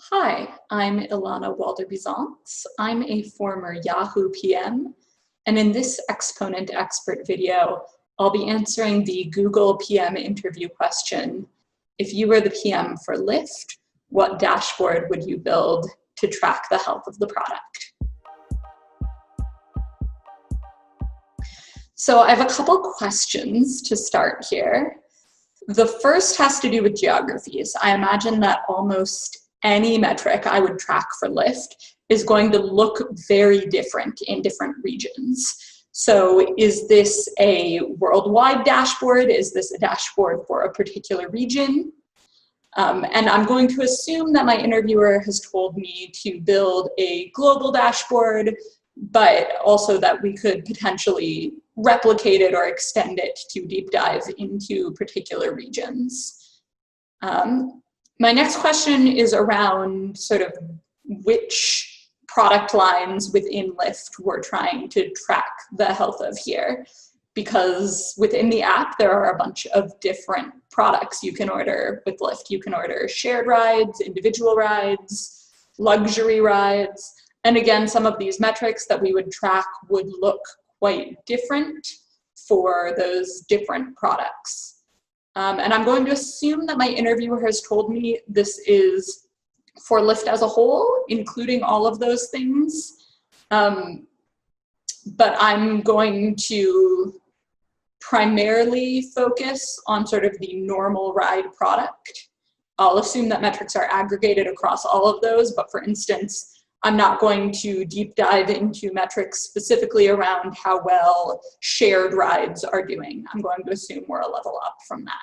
Hi, I'm Ilana Walder-Bizance. I'm a former Yahoo PM, and in this Exponent Expert video, I'll be answering the Google PM interview question: if you were the PM for Lyft, what dashboard would you build to track the health of the product? So I have a couple questions to start here. The first has to do with geographies. I imagine that almost any metric I would track for Lyft is going to look very different in different regions. So is this a worldwide dashboard? Is this a dashboard for a particular region? And I'm going to assume that my interviewer has told me to build a global dashboard, but also that we could potentially replicate it or extend it to deep dive into particular regions. My next question is around sort of which product lines within Lyft we're trying to track the health of here, because within the app there are a bunch of different products you can order with Lyft. You can order shared rides, individual rides, luxury rides, and again, some of these metrics that we would track would look quite different for those different products. And I'm going to assume that my interviewer has told me this is for Lyft as a whole, including all of those things. But I'm going to primarily focus on sort of the normal ride product. I'll assume that metrics are aggregated across all of those, but for instance, I'm not going to deep dive into metrics specifically around how well shared rides are doing. I'm going to assume we're a level up from that.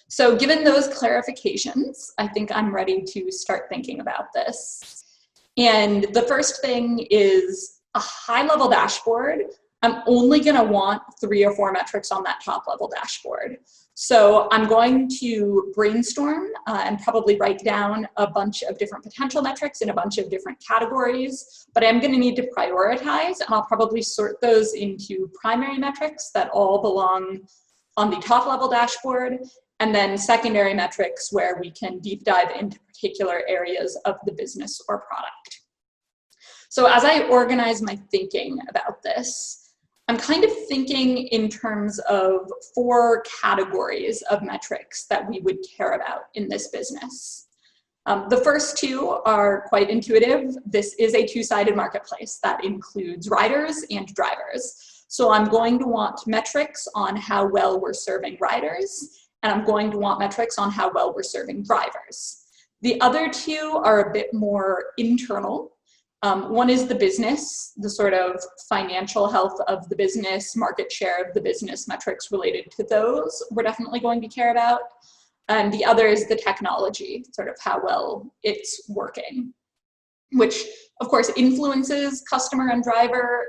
So given those clarifications, I think I'm ready to start thinking about this. And the first thing is a high-level dashboard. I'm only going to want 3 or 4 metrics on that top-level dashboard. So I'm going to brainstorm and probably write down a bunch of different potential metrics in a bunch of different categories, but I'm going to need to prioritize, and I'll probably sort those into primary metrics that all belong on the top-level dashboard, and then secondary metrics where we can deep dive into particular areas of the business or product. So as I organize my thinking about this, I'm kind of thinking in terms of 4 categories of metrics that we would care about in this business. The first 2 are quite intuitive. This is a 2-sided marketplace that includes riders and drivers. So I'm going to want metrics on how well we're serving riders, and I'm going to want metrics on how well we're serving drivers. The other 2 are a bit more internal. One is the business, the sort of financial health of the business, market share of the business, metrics related to those we're definitely going to care about. And the other is the technology, sort of how well it's working, which of course influences customer and driver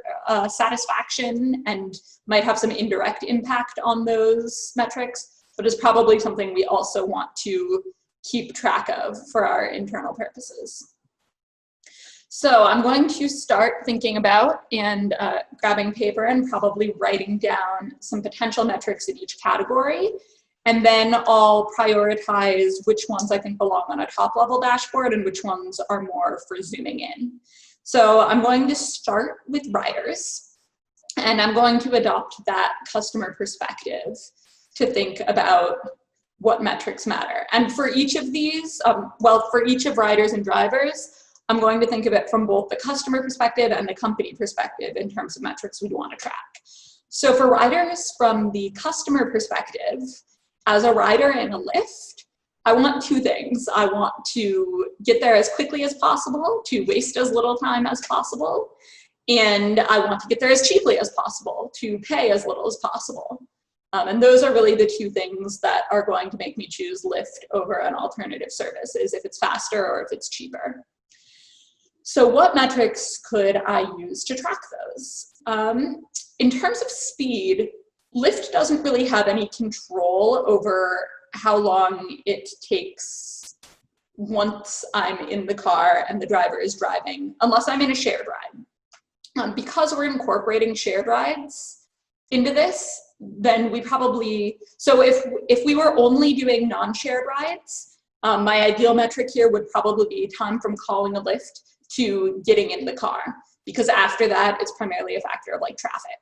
satisfaction and might have some indirect impact on those metrics, but is probably something we also want to keep track of for our internal purposes. So I'm going to start thinking about and grabbing paper and probably writing down some potential metrics in each category. And then I'll prioritize which ones I think belong on a top-level dashboard and which ones are more for zooming in. So I'm going to start with riders, and I'm going to adopt that customer perspective to think about what metrics matter. And for each of these, for each of riders and drivers, I'm going to think of it from both the customer perspective and the company perspective in terms of metrics we want to track. So for riders, from the customer perspective, as a rider in a Lyft, I want 2 things. I want to get there as quickly as possible, to waste as little time as possible, and I want to get there as cheaply as possible, to pay as little as possible. And those are really the 2 things that are going to make me choose Lyft over an alternative service, is if it's faster or if it's cheaper. So what metrics could I use to track those? In terms of speed, Lyft doesn't really have any control over how long it takes once I'm in the car and the driver is driving, unless I'm in a shared ride. Because we're incorporating shared rides into this, then we probably, so if we were only doing non-shared rides, My ideal metric here would probably be time from calling a Lyft to getting in the car, because after that, it's primarily a factor of like traffic.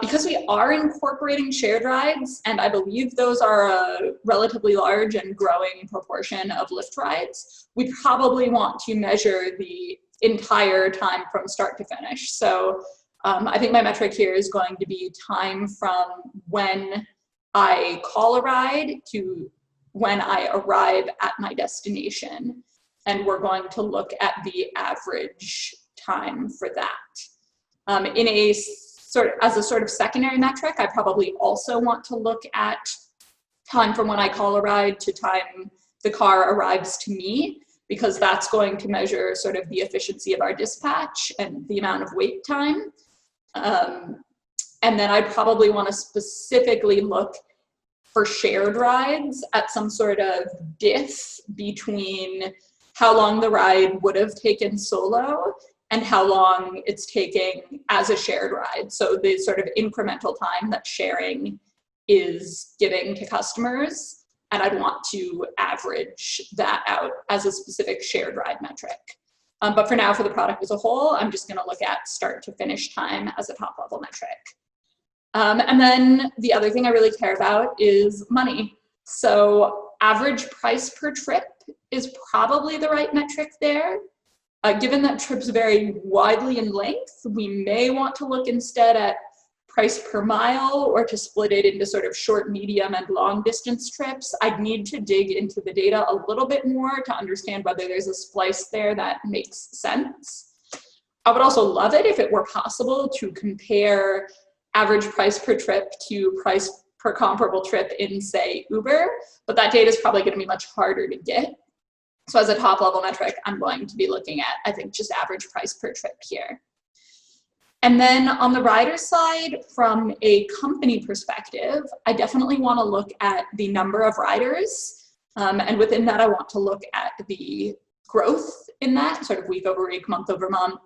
Because we are incorporating shared rides, and I believe those are a relatively large and growing proportion of Lyft rides, we probably want to measure the entire time from start to finish. So I think my metric here is going to be time from when I call a ride to when I arrive at my destination. And we're going to look at the average time for that. In a as a sort of secondary metric, I probably also want to look at time from when I call a ride to time the car arrives to me, because that's going to measure sort of the efficiency of our dispatch and the amount of wait time. And then I probably want to specifically look for shared rides at some sort of diff between how long the ride would have taken solo and how long it's taking as a shared ride. So the sort of incremental time that sharing is giving to customers, and I'd want to average that out as a specific shared ride metric. But for now, for the product as a whole, I'm just gonna look at start to finish time as a top level metric. And then the other thing I really care about is money. So average price per trip is probably the right metric there. Given that trips vary widely in length, we may want to look instead at price per mile, or to split it into sort of short, medium, and long distance trips. I'd need to dig into the data a little bit more to understand whether there's a splice there that makes sense. I would also love it if it were possible to compare average price per trip to price per comparable trip in, say, Uber, but that data is probably going to be much harder to get. So as a top level metric, I'm going to be looking at, I think, just average price per trip here. And then on the rider side, from a company perspective, I definitely want to look at the number of riders. And within that, I want to look at the growth in that, sort of week over week, month over month,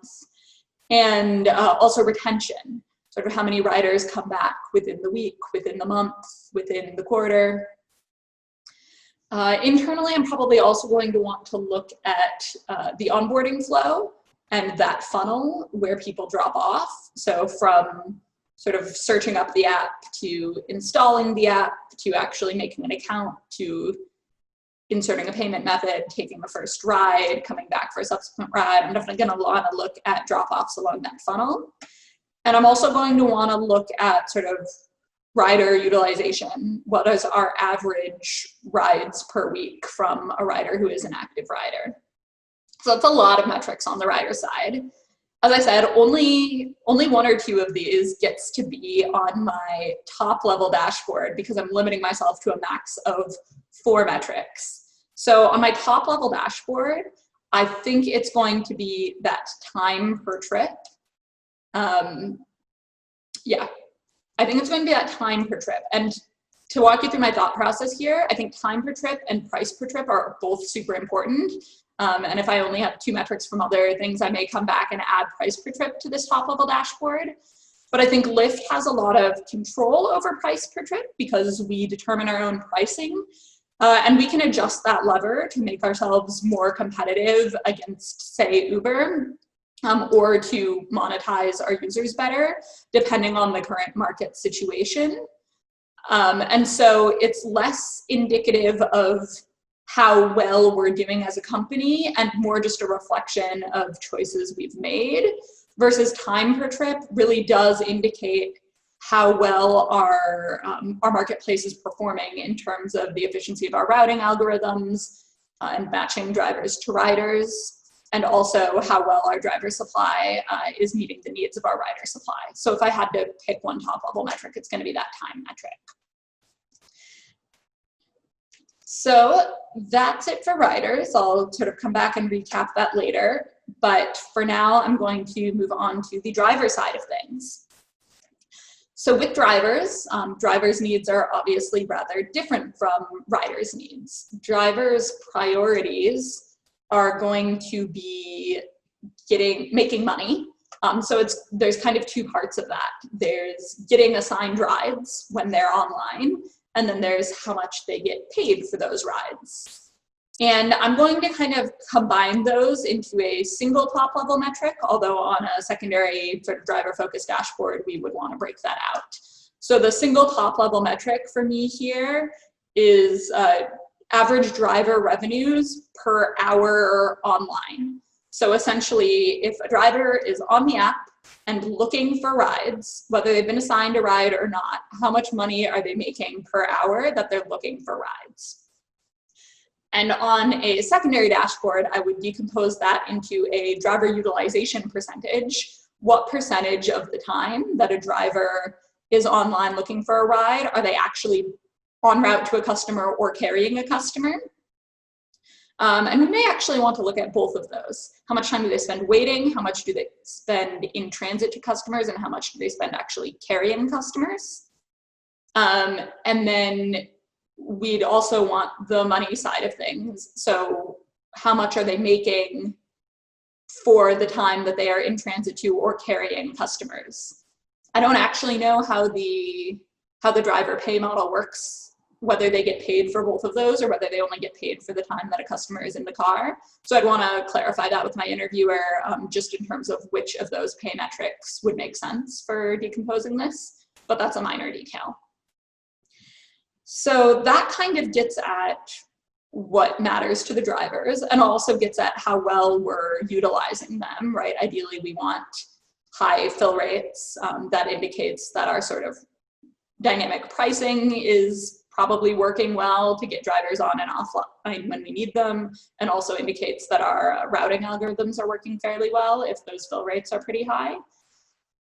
and also retention, sort of how many riders come back within the week, within the month, within the quarter. Internally, I'm probably also going to want to look at the onboarding flow and that funnel where people drop off. So from sort of searching up the app to installing the app to actually making an account to inserting a payment method, taking the first ride, coming back for a subsequent ride. I'm definitely going to want to look at drop-offs along that funnel. And I'm also going to want to look at sort of rider utilization. What is our average rides per week from a rider who is an active rider? So that's a lot of metrics on the rider side. As I said, only one or two of these gets to be on my top level dashboard because I'm limiting myself to a max of 4 metrics. So on my top level dashboard, I think it's going to be that time per trip. Yeah, I think it's going to be that time per trip. And to walk you through my thought process here, I think time per trip and price per trip are both super important. And if I only have 2 metrics from other things, I may come back and add price per trip to this top level dashboard. But I think Lyft has a lot of control over price per trip because we determine our own pricing. And we can adjust that lever to make ourselves more competitive against, say, Uber, or to monetize our users better, depending on the current market situation. And so it's less indicative of how well we're doing as a company and more just a reflection of choices we've made, versus time per trip really does indicate how well our marketplace is performing in terms of the efficiency of our routing algorithms and matching drivers to riders, and also how well our driver supply is meeting the needs of our rider supply. So if I had to pick one top level metric, it's going to be that time metric. So that's it for riders. I'll sort of come back and recap that later. But for now, I'm going to move on to the driver side of things. So with drivers, drivers' needs are obviously rather different from riders' needs. Drivers' priorities are going to be making money. So there's kind of 2 parts of that. There's getting assigned rides when they're online, and then there's how much they get paid for those rides. And I'm going to kind of combine those into a single top level metric, although on a secondary sort of driver focused dashboard, we would want to break that out. So the single top level metric for me here is average driver revenues per hour online. So essentially, if a driver is on the app and looking for rides, whether they've been assigned a ride or not, how much money are they making per hour that they're looking for rides? And on a secondary dashboard, I would decompose that into a driver utilization percentage. What percentage of the time that a driver is online looking for a ride are they actually en route to a customer or carrying a customer? And we may actually want to look at both of those. How much time do they spend waiting? How much do they spend in transit to customers? And how much do they spend actually carrying customers? And then we'd also want the money side of things. So how much are they making for the time that they are in transit to or carrying customers? I don't actually know how the driver pay model works, whether they get paid for both of those or whether they only get paid for the time that a customer is in the car. So I'd want to clarify that with my interviewer, just in terms of which of those pay metrics would make sense for decomposing this, but that's a minor detail. So that kind of gets at what matters to the drivers and also gets at how well we're utilizing them, right? Ideally, we want high fill rates. That indicates that our sort of dynamic pricing is probably working well to get drivers on and offline when we need them, and also indicates that our routing algorithms are working fairly well if those fill rates are pretty high.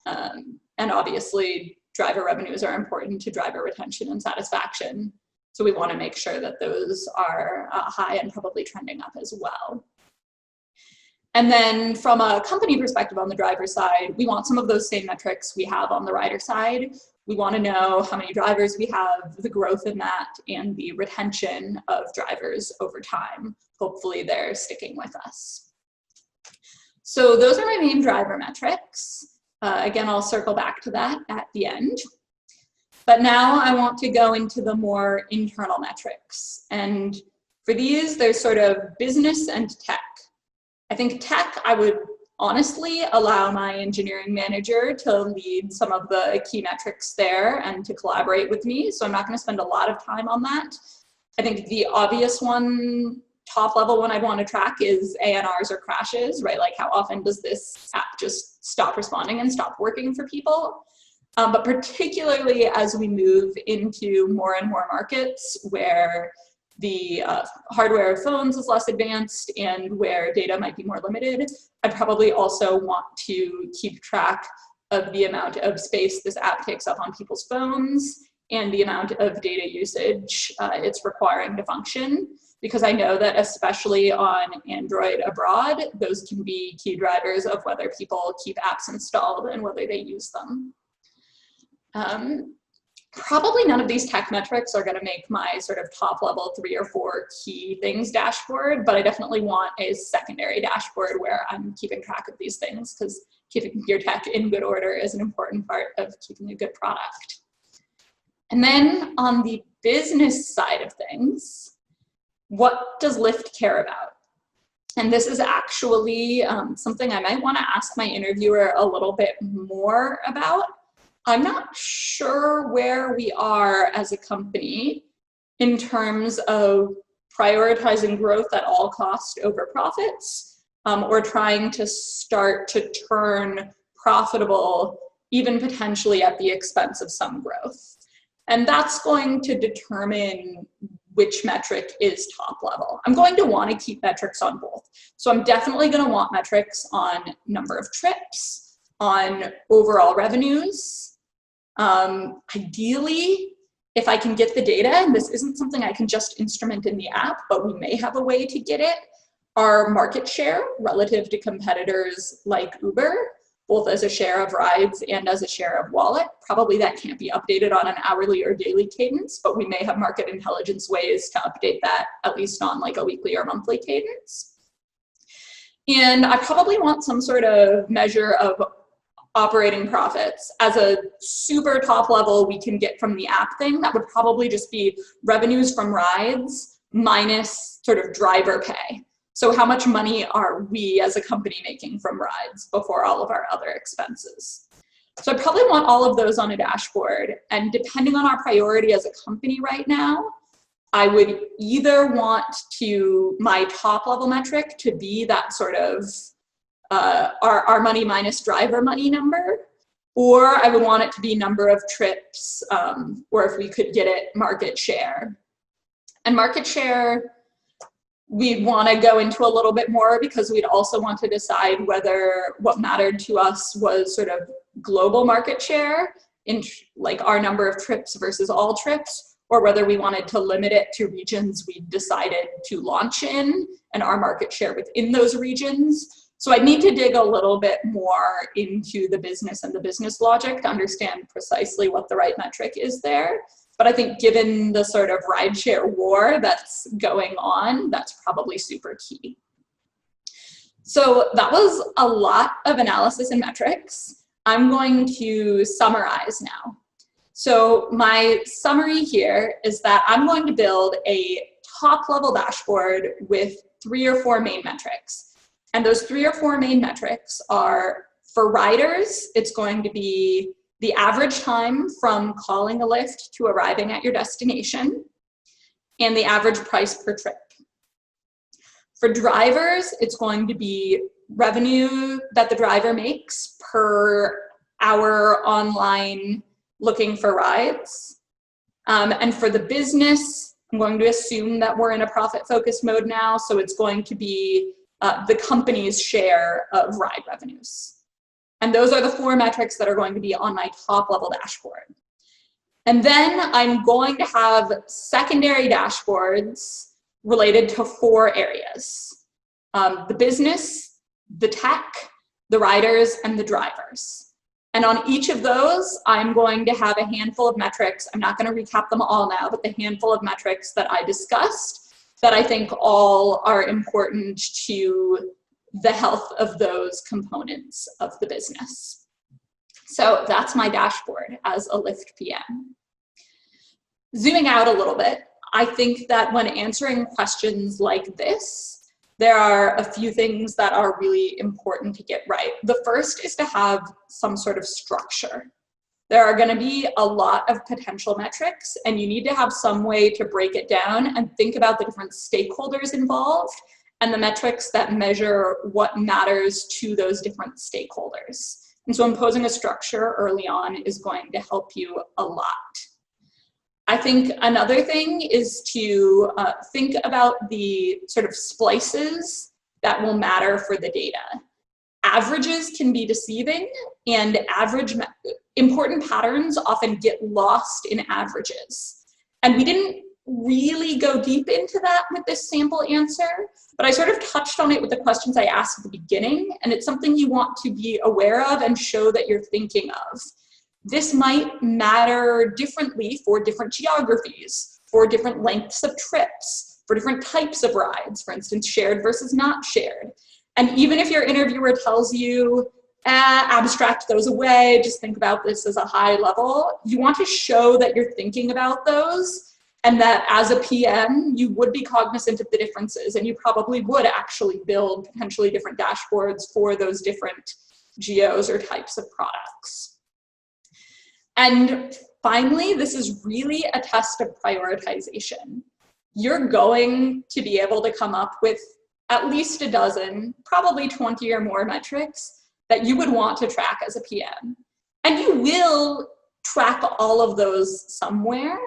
And obviously, driver revenues are important to driver retention and satisfaction. So we want to make sure that those are high and probably trending up as well. And then from a company perspective on the driver side, we want some of those same metrics we have on the rider side. We want to know how many drivers we have, the growth in that, and the retention of drivers over time. Hopefully they're sticking with us. So those are my main driver metrics. Again, I'll circle back to that at the end. But now I want to go into the more internal metrics. And for these, there's sort of business and tech. I think tech, I would honestly allow my engineering manager to lead some of the key metrics there and to collaborate with me. So I'm not going to spend a lot of time on that. I think the obvious one, top level one I'd want to track is ANRs or crashes, right? Like how often does this app just stop responding and stop working for people? But particularly as we move into more and more markets where the hardware of phones is less advanced and where data might be more limited, I'd probably also want to keep track of the amount of space this app takes up on people's phones and the amount of data usage it's requiring to function, because I know that especially on Android abroad, those can be key drivers of whether people keep apps installed and whether they use them. Probably none of these tech metrics are going to make my sort of top level 3 or 4 key things dashboard, but I definitely want a secondary dashboard where I'm keeping track of these things, because keeping your tech in good order is an important part of keeping a good product. And then on the business side of things, what does Lyft care about? And this is actually something I might want to ask my interviewer a little bit more about. I'm not sure where we are as a company in terms of prioritizing growth at all cost over profits, or trying to start to turn profitable, even potentially at the expense of some growth. And that's going to determine which metric is top level. I'm going to want to keep metrics on both. So I'm definitely going to want metrics on number of trips, on overall revenues. Ideally, if I can get the data, and this isn't something I can just instrument in the app, but we may have a way to get it, our market share relative to competitors like Uber, both as a share of rides and as a share of wallet. Probably that can't be updated on an hourly or daily cadence, but we may have market intelligence ways to update that, at least on like a weekly or monthly cadence. And I probably want some sort of measure of operating profits. As a super top level we can get from the app thing, that would probably just be revenues from rides minus sort of driver pay. So how much money are we as a company making from rides before all of our other expenses? So I probably want all of those on a dashboard. And depending on our priority as a company right now, I would either want my top level metric to be that sort of our money minus driver money number, or I would want it to be number of trips, or if we could get it, market share. And market share, we'd want to go into a little bit more because we'd also want to decide whether what mattered to us was sort of global market share, in like our number of trips versus all trips, or whether we wanted to limit it to regions we decided to launch in and our market share within those regions. So I need to dig a little bit more into the business and the business logic to understand precisely what the right metric is there. But I think given the sort of rideshare war that's going on, that's probably super key. So that was a lot of analysis and metrics. I'm going to summarize now. So my summary here is that I'm going to build a top level dashboard with 3 or 4 main metrics. And those 3 or 4 main metrics are, for riders, it's going to be the average time from calling a Lyft to arriving at your destination, and the average price per trip. For drivers, it's going to be revenue that the driver makes per hour online looking for rides. And for the business, I'm going to assume that we're in a profit-focused mode now, so it's going to be the company's share of ride revenues. And those are the 4 metrics that are going to be on my top level dashboard. And then I'm going to have secondary dashboards related to 4 areas: the business, the tech, the riders, and the drivers. And on each of those, I'm going to have a handful of metrics. I'm not going to recap them all now, but the handful of metrics that I discussed that I think all are important to the health of those components of the business. So that's my dashboard as a Lyft PM. Zooming out a little bit, I think that when answering questions like this, there are a few things that are really important to get right. The first is to have some sort of structure. There are going to be a lot of potential metrics, and you need to have some way to break it down and think about the different stakeholders involved and the metrics that measure what matters to those different stakeholders. And so imposing a structure early on is going to help you a lot. I think another thing is to think about the sort of splices that will matter for the data. Averages can be deceiving, and important patterns often get lost in averages. And we didn't really go deep into that with this sample answer, but I sort of touched on it with the questions I asked at the beginning, and it's something you want to be aware of and show that you're thinking of. This might matter differently for different geographies, for different lengths of trips, for different types of rides, for instance, shared versus not shared. And even if your interviewer tells you, abstract those away, just think about this as a high level, you want to show that you're thinking about those, and that as a PM, you would be cognizant of the differences, and you probably would actually build potentially different dashboards for those different geos or types of products. And finally, this is really a test of prioritization. You're going to be able to come up with at least a dozen, probably 20 or more metrics that you would want to track as a PM. And you will track all of those somewhere,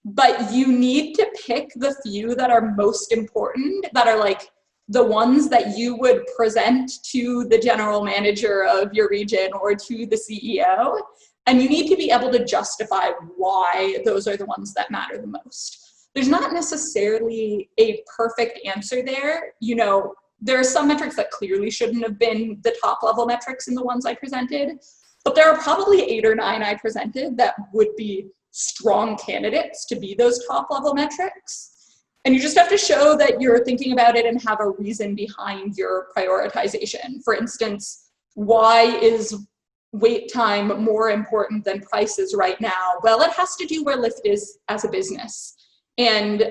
but you need to pick the few that are most important, that are like the ones that you would present to the general manager of your region or to the CEO. And you need to be able to justify why those are the ones that matter the most. There's not necessarily a perfect answer there. You know, there are some metrics that clearly shouldn't have been the top level metrics in the ones I presented, but there are probably 8 or 9 I presented that would be strong candidates to be those top level metrics. And you just have to show that you're thinking about it and have a reason behind your prioritization. For instance, why is wait time more important than prices right now? Well, it has to do where Lyft is as a business. And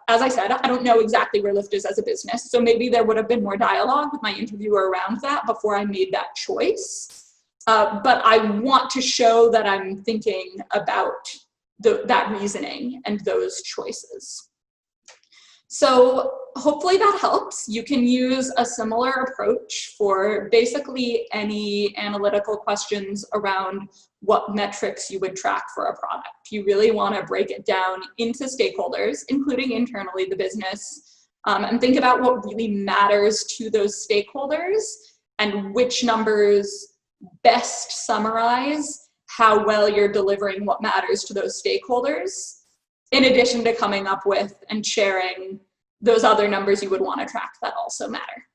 as I said, I don't know exactly where Lyft is as a business, so maybe there would have been more dialogue with my interviewer around that before I made that choice. But I want to show that I'm thinking about that reasoning and those choices. So hopefully that helps. You can use a similar approach for basically any analytical questions around what metrics you would track for a product. You really want to break it down into stakeholders, including internally the business, and think about what really matters to those stakeholders and which numbers best summarize how well you're delivering what matters to those stakeholders, in addition to coming up with and sharing those other numbers you would want to track that also matter.